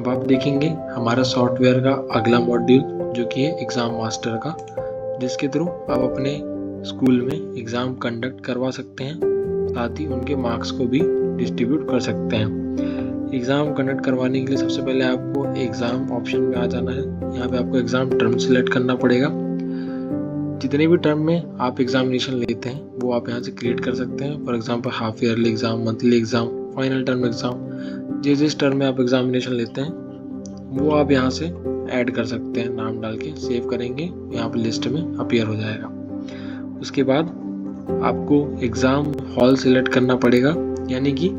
अब आप देखेंगे हमारा सॉफ्टवेयर का अगला मॉड्यूल जो कि है एग्ज़ाम मास्टर का, जिसके थ्रू आप अपने स्कूल में एग्ज़ाम कंडक्ट करवा सकते हैं, साथ ही उनके मार्क्स को भी डिस्ट्रीब्यूट कर सकते हैं। एग्ज़ाम कंडक्ट करवाने के लिए सबसे पहले आपको एग्ज़ाम ऑप्शन में आ जाना है। यहाँ पे आपको एग्ज़ाम टर्म सेलेक्ट करना पड़ेगा। जितने भी टर्म में आप एग्जामिनेशन लेते हैं वो आप यहाँ से क्रिएट कर सकते हैं। For example half yearly exam, monthly exam, final term exam, जिस टर्म में आप एग्जामिनेशन लेते हैं वो आप यहाँ से ऐड कर सकते हैं। नाम डाल के सेव करेंगे, यहाँ पर लिस्ट में अपीयर हो जाएगा। उसके बाद आपको एग्ज़ाम हॉल सेलेक्ट करना पड़ेगा, यानी कि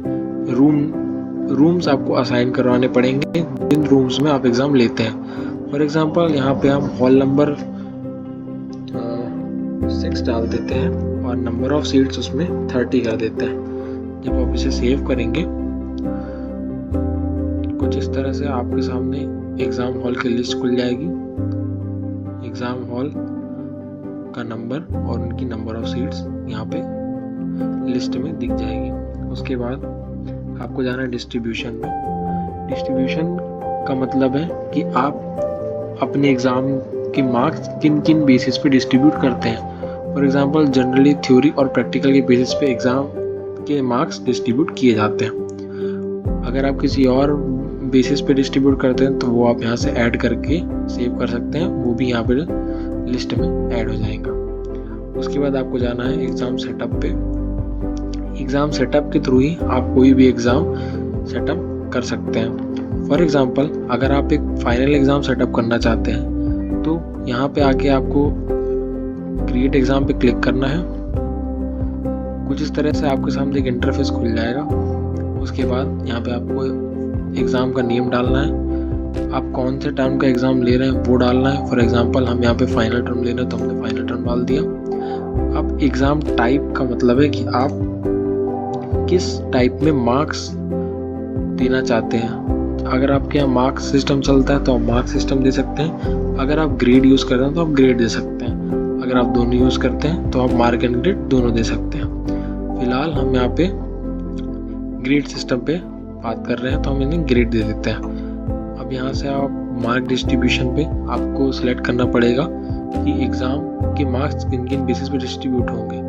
रूम्स आपको असाइन करवाने पड़ेंगे जिन रूम्स में आप एग्ज़ाम लेते हैं। फॉर एग्ज़ाम्पल यहाँ पे हम हॉल नंबर 6 डाल देते हैं और नंबर ऑफ सीट्स उसमें 30 कर देते हैं। जब आप इसे सेव करेंगे कुछ इस तरह से आपके सामने एग्ज़ाम हॉल की लिस्ट खुल जाएगी। एग्ज़ाम हॉल का नंबर और उनकी नंबर ऑफ सीट्स यहाँ पे लिस्ट में दिख जाएगी। उसके बाद आपको जाना है डिस्ट्रीब्यूशन में। डिस्ट्रीब्यूशन का मतलब है कि आप अपने एग्ज़ाम के मार्क्स किन किन बेसिस पे डिस्ट्रीब्यूट करते हैं। फॉर एग्जांपल जनरली थ्योरी और प्रैक्टिकल के बेसिस पे एग्ज़ाम के मार्क्स डिस्ट्रीब्यूट किए जाते हैं। अगर आप किसी और बेसिस पे डिस्ट्रीब्यूट करते हैं तो वो आप यहाँ से ऐड करके सेव कर सकते हैं, वो भी यहाँ पे लिस्ट में ऐड हो जाएगा। उसके बाद आपको जाना है एग्ज़ाम सेटअप पे। एग्ज़ाम सेटअप के थ्रू ही आप कोई भी एग्ज़ाम सेटअप कर सकते हैं। फॉर एग्ज़ाम्पल अगर आप एक फाइनल एग्ज़ाम सेटअप करना चाहते हैं तो यहाँ पे आके आपको क्रिएट एग्ज़ाम पे क्लिक करना है। कुछ इस तरह से आपके सामने एक इंटरफेस खुल जाएगा। उसके बाद यहाँ पे आपको एग्ज़ाम का नेम डालना है, आप कौन से टर्म का एग्ज़ाम ले रहे हैं वो डालना है। फॉर एग्ज़ाम्पल हम यहाँ पे फाइनल टर्म ले रहे हैं तो हमने फाइनल टर्म डाल दिया। अब एग्ज़ाम टाइप का मतलब है कि आप किस टाइप में मार्क्स देना चाहते हैं। अगर आपके यहाँ मार्क्स सिस्टम चलता है तो आप मार्क्स सिस्टम दे सकते हैं। अगर आप ग्रेड यूज़ करते हैं तो आप ग्रेड दे सकते हैं। अगर आप दोनों यूज़ करते हैं तो आप मार्क एंड ग्रेड दोनों दे सकते हैं। फिलहाल हम यहाँ पे ग्रेड सिस्टम पे बात कर रहे हैं तो हम इन्हें ग्रेड दे देते हैं। अब यहाँ से आप मार्क डिस्ट्रीब्यूशन पे आपको सिलेक्ट करना पड़ेगा कि एग्ज़ाम के मार्क्स किन किन बेसिस पे डिस्ट्रीब्यूट होंगे।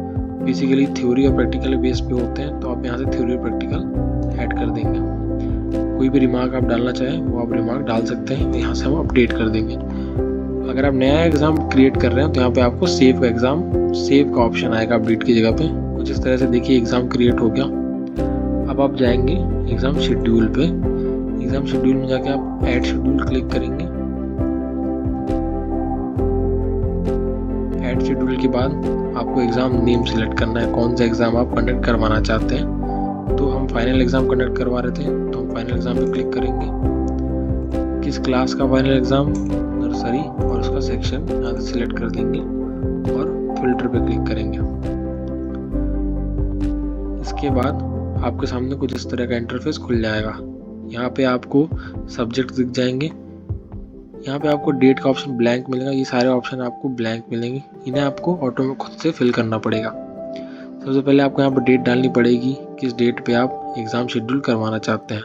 बेसिकली थ्योरी और प्रैक्टिकल बेस पे होते हैं तो आप यहाँ से थ्योरी और प्रैक्टिकल ऐड कर देंगे। कोई भी रिमार्क आप डालना चाहें वो आप रिमार्क डाल सकते हैं, यहाँ से हम अपडेट कर देंगे। अगर आप नया एग्ज़ाम क्रिएट कर रहे हैं तो यहाँ पे आपको सेव का ऑप्शन आएगा अपडेट की जगह पे। कुछ इस तरह से देखिए एग्ज़ाम क्रिएट हो गया। अब आप जाएंगे एग्ज़ाम शेड्यूल पे। एग्ज़ाम शेड्यूल में जाके आप ऐड शेड्यूल क्लिक करेंगे। ऐड शेड्यूल के बाद आपको एग्ज़ाम नेम सेलेक्ट करना है, कौन सा एग्ज़ाम आप कंडक्ट करवाना चाहते हैं। तो हम फाइनल एग्ज़ाम कंडक्ट करवा रहे थे तो हम फाइनल एग्ज़ाम पे क्लिक करेंगे। किस क्लास का फाइनल एग्ज़ाम, नर्सरी, और उसका सेक्शन यहाँ से सिलेक्ट कर देंगे और फिल्टर पे क्लिक करेंगे। इसके बाद आपके सामने कुछ इस तरह का इंटरफेस खुल जाएगा। यहाँ पे आपको सब्जेक्ट दिख जाएंगे। यहाँ पे आपको डेट का ऑप्शन ब्लैंक मिलेगा। ये सारे ऑप्शन आपको ब्लैंक मिलेंगे, इन्हें आपको ऑटो में खुद से फिल करना पड़ेगा। सबसे पहले आपको यहाँ पर डेट डालनी पड़ेगी, किस डेट पे आप एग्ज़ाम शेड्यूल करवाना चाहते हैं।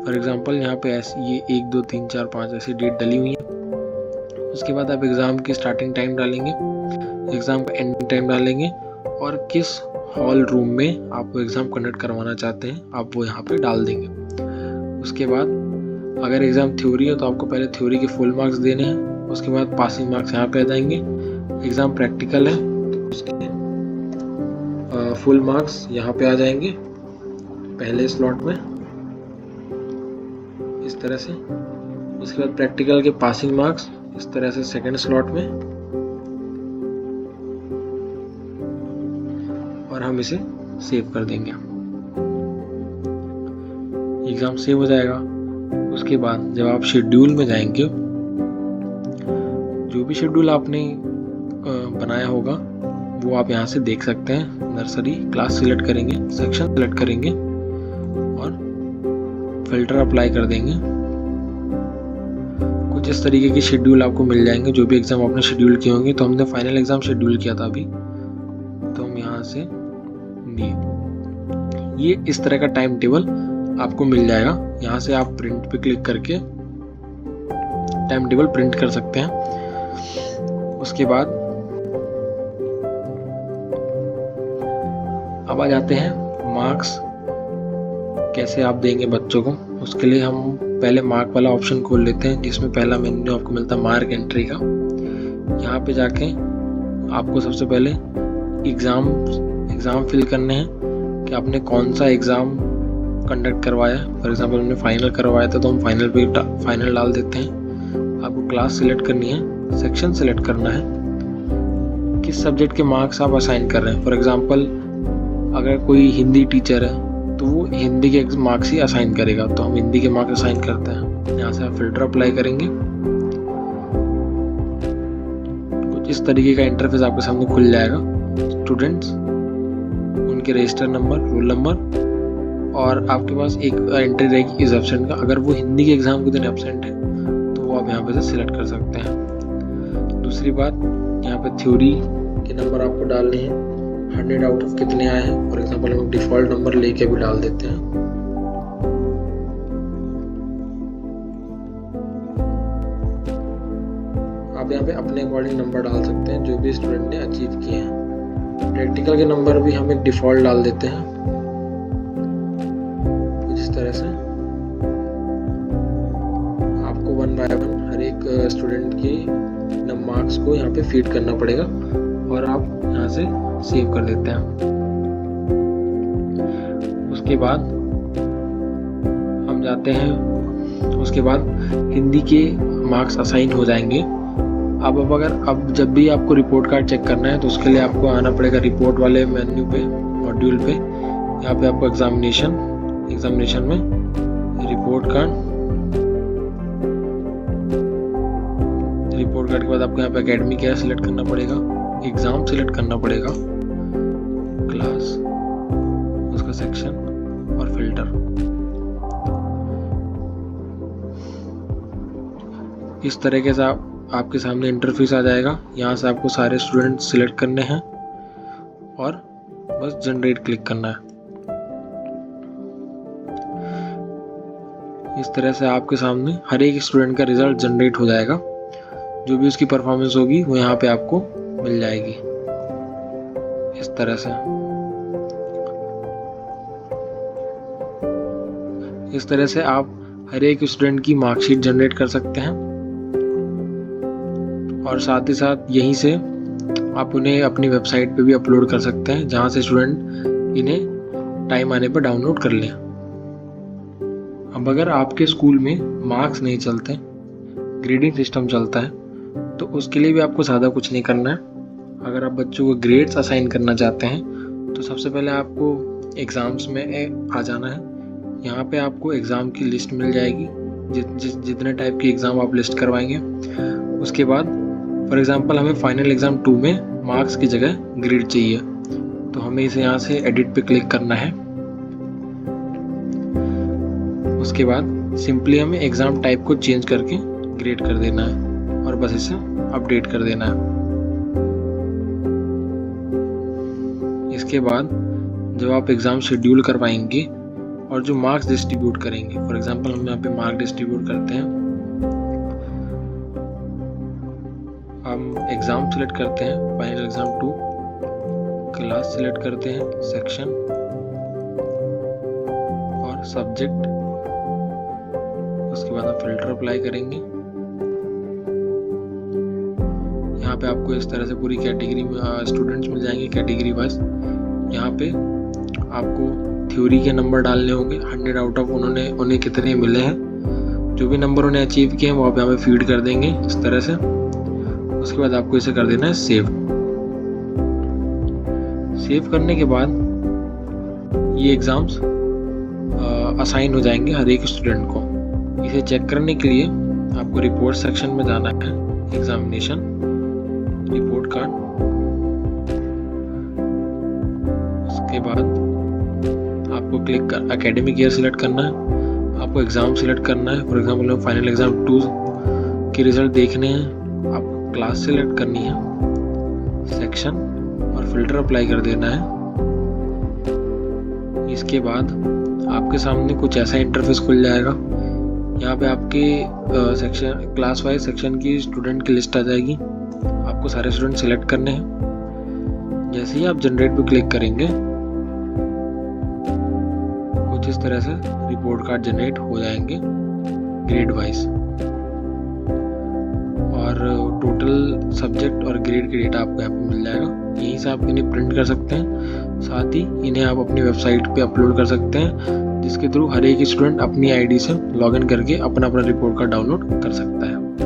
फॉर एग्ज़ाम्पल यहाँ पे ये 1, 2, 3, 4, 5 ऐसी डेट डली हुई है। उसके बाद आप एग्ज़ाम की स्टार्टिंग टाइम डालेंगे, एग्ज़ाम का एंडिंग टाइम डालेंगे और किस हॉल रूम में आप एग्ज़ाम कंडक्ट करवाना चाहते हैं आप वो यहाँ पे डाल देंगे। उसके बाद अगर एग्ज़ाम थ्योरी है तो आपको पहले थ्योरी के फुल मार्क्स देने हैं। उसके बाद पासिंग मार्क्स यहाँ पे आ जाएंगे। एग्ज़ाम प्रैक्टिकल है तो उसके फुल मार्क्स यहाँ पे आ जाएंगे पहले स्लॉट में इस तरह से। उसके बाद प्रैक्टिकल के पासिंग मार्क्स इस तरह से सेकंड स्लॉट में, और हम इसे सेव कर देंगे। एग्ज़ाम सेव हो जाएगा। उसके बाद जब आप शेड्यूल में जाएंगे, जो भी शेड्यूल आपने बनाया होगा वो आप यहाँ से देख सकते हैं। नर्सरी क्लास सिलेक्ट करेंगे, सेक्शन सिलेक्ट करेंगे और फिल्टर अप्लाई कर देंगे। कुछ इस तरीके के शेड्यूल आपको मिल जाएंगे जो भी एग्ज़ाम आपने शेड्यूल किए होंगे। तो हमने फाइनल एग्ज़ाम शेड्यूल किया था अभी, तो हम यहाँ से ये इस तरह का टाइम टेबल आपको मिल जाएगा। यहाँ से आप प्रिंट पे क्लिक करके टाइम टेबल प्रिंट कर सकते हैं। उसके बाद अब आ जाते हैं मार्क्स कैसे आप देंगे बच्चों को। उसके लिए हम पहले मार्क वाला ऑप्शन खोल लेते हैं, जिसमें पहला मेन्यू आपको मिलता है मार्क एंट्री का। यहाँ पे जाके आपको सबसे पहले एग्ज़ाम फिल करने हैं कि आपने कौन सा एग्ज़ाम कंडक्ट करवाया है। फॉर एग्जांपल हमने फाइनल करवाया था तो हम फाइनल पे फाइनल डाल देते हैं। आपको क्लास सिलेक्ट करनी है, सेक्शन सिलेक्ट करना है, किस सब्जेक्ट के मार्क्स आप असाइन कर रहे हैं। फॉर एग्जांपल अगर कोई हिंदी टीचर है तो वो हिंदी के मार्क्स ही असाइन करेगा, तो हम हिंदी के मार्क्स असाइन करते हैं। यहाँ से आप फिल्टर अप्लाई करेंगे। कुछ इस तरीके का इंटरफेस आपके सामने खुल जाएगा। स्टूडेंट्स, उनके रजिस्टर नंबर, रोल नंबर, और आपके पास एक एंट्री रहेगी इज एब्सेंट का। अगर वो हिंदी के एग्ज़ाम के दिन एब्सेंट है तो वो आप यहाँ पे से सिलेक्ट कर सकते हैं। दूसरी बात, यहाँ पे थ्योरी के नंबर आपको डालने हैं, 100 आउट ऑफ कितने आए हैं। फॉर एग्जांपल हम डिफ़ॉल्ट नंबर लेके भी डाल देते हैं। आप यहाँ पे अपने अकॉर्डिंग नंबर डाल सकते हैं जो भी स्टूडेंट ने अचीव किए हैं। प्रैक्टिकल के नंबर भी हम एक डिफ़ॉल्ट डाल देते हैं। इस तरह से आपको 1 बाय 1 हर एक स्टूडेंट के मार्क्स को यहाँ पे फीड करना पड़ेगा और आप यहाँ से सेव कर देते हैं। उसके बाद हम जाते हैं, उसके बाद हिंदी के मार्क्स असाइन हो जाएंगे। अब जब भी आपको रिपोर्ट कार्ड चेक करना है तो उसके लिए आपको आना पड़ेगा रिपोर्ट वाले मेन्यू पे, मॉड्यूल पे। यहाँ पे आपको एग्जामिनेशन में रिपोर्ट कार्ड के बाद आपको यहाँ पे एकेडमी क्या सिलेक्ट करना पड़ेगा, एग्जाम सिलेक्ट करना पड़ेगा, क्लास, उसका सेक्शन और फिल्टर। इस तरीके से आपके सामने इंटरफेस आ जाएगा। यहाँ से आपको सारे स्टूडेंट सिलेक्ट करने हैं और बस जनरेट क्लिक करना है। इस तरह से आपके सामने हर एक स्टूडेंट का रिजल्ट जनरेट हो जाएगा। जो भी उसकी परफॉर्मेंस होगी वो यहाँ पे आपको मिल जाएगी इस तरह से। इस तरह से आप हर एक स्टूडेंट की मार्कशीट जनरेट कर सकते हैं और साथ ही साथ यहीं से आप उन्हें अपनी वेबसाइट पे भी अपलोड कर सकते हैं, जहाँ से स्टूडेंट इन्हें टाइम आने पर डाउनलोड कर लें। अब अगर आपके स्कूल में मार्क्स नहीं चलते, ग्रेडिंग सिस्टम चलता है, तो उसके लिए भी आपको ज़्यादा कुछ नहीं करना है। अगर आप बच्चों को ग्रेड्स असाइन करना चाहते हैं तो सबसे पहले आपको एग्ज़ाम्स में आ जाना है। यहाँ पे आपको एग्ज़ाम की लिस्ट मिल जाएगी, जितने टाइप के एग्ज़ाम आप लिस्ट करवाएंगे। उसके बाद फॉर एग्ज़ाम्पल हमें फाइनल एग्ज़ाम 2 में मार्क्स की जगह ग्रेड चाहिए, तो हमें इसे यहाँ से एडिट पे क्लिक करना है। उसके बाद सिंपली हमें एग्ज़ाम टाइप को चेंज करके ग्रेड कर देना है और बस इसे अपडेट कर देना है। इसके बाद जब आप एग्ज़ाम शेड्यूल करवाएंगे और जो मार्क्स डिस्ट्रीब्यूट करेंगे, फॉर एग्जांपल हम यहाँ पे मार्क डिस्ट्रीब्यूट करते हैं। हम एग्ज़ाम सेलेक्ट करते हैं, फाइनल एग्ज़ाम 2, क्लास सेलेक्ट करते हैं, सेक्शन और सब्जेक्ट। उसके बाद हम फिल्टर अप्लाई करेंगे। यहाँ पे आपको इस तरह से पूरी कैटेगरी में स्टूडेंट्स मिल जाएंगे, कैटेगरी वाइज। यहाँ पे आपको थ्योरी के नंबर डालने होंगे, 100 आउट ऑफ उन्हें कितने मिले हैं। जो भी नंबर उन्हें अचीव किए हैं वो आप यहाँ पे फीड कर देंगे इस तरह से। उसके बाद आपको इसे कर देना है सेव। सेव करने के बाद ये एग्ज़ाम्स असाइन हो जाएंगे हर एक स्टूडेंट को। इसे चेक करने के लिए आपको रिपोर्ट सेक्शन में जाना है, एग्जामिनेशन रिपोर्ट कार्ड। उसके बाद आपको क्लिक कर एकेडमिक ईयर सिलेक्ट करना है, आपको एग्ज़ाम सिलेक्ट करना है। फॉर एग्जांपल फाइनल एग्ज़ाम 2 के रिज़ल्ट देखने हैं, आपको क्लास सिलेक्ट करनी है, सेक्शन और फिल्टर अप्लाई कर देना है। इसके बाद आपके सामने कुछ ऐसा इंटरफेस खुल जाएगा। यहाँ पे आपके सेक्शन क्लास वाइज सेक्शन की स्टूडेंट की लिस्ट आ जाएगी। आपको सारे स्टूडेंट सिलेक्ट करने हैं। जैसे ही आप जनरेट पे क्लिक करेंगे कुछ इस तरह से रिपोर्ट कार्ड जनरेट हो जाएंगे ग्रेड वाइज, और टोटल सब्जेक्ट और ग्रेड की डेटा आपको यहाँ पे मिल जाएगा। यहीं से आप इन्हें प्रिंट कर सकते हैं, साथ ही इन्हें आप अपनी वेबसाइट पे अपलोड कर सकते हैं, जिसके थ्रू हर एक स्टूडेंट अपनी आईडी से लॉगिन करके अपना रिपोर्ट कार्ड डाउनलोड कर सकता है।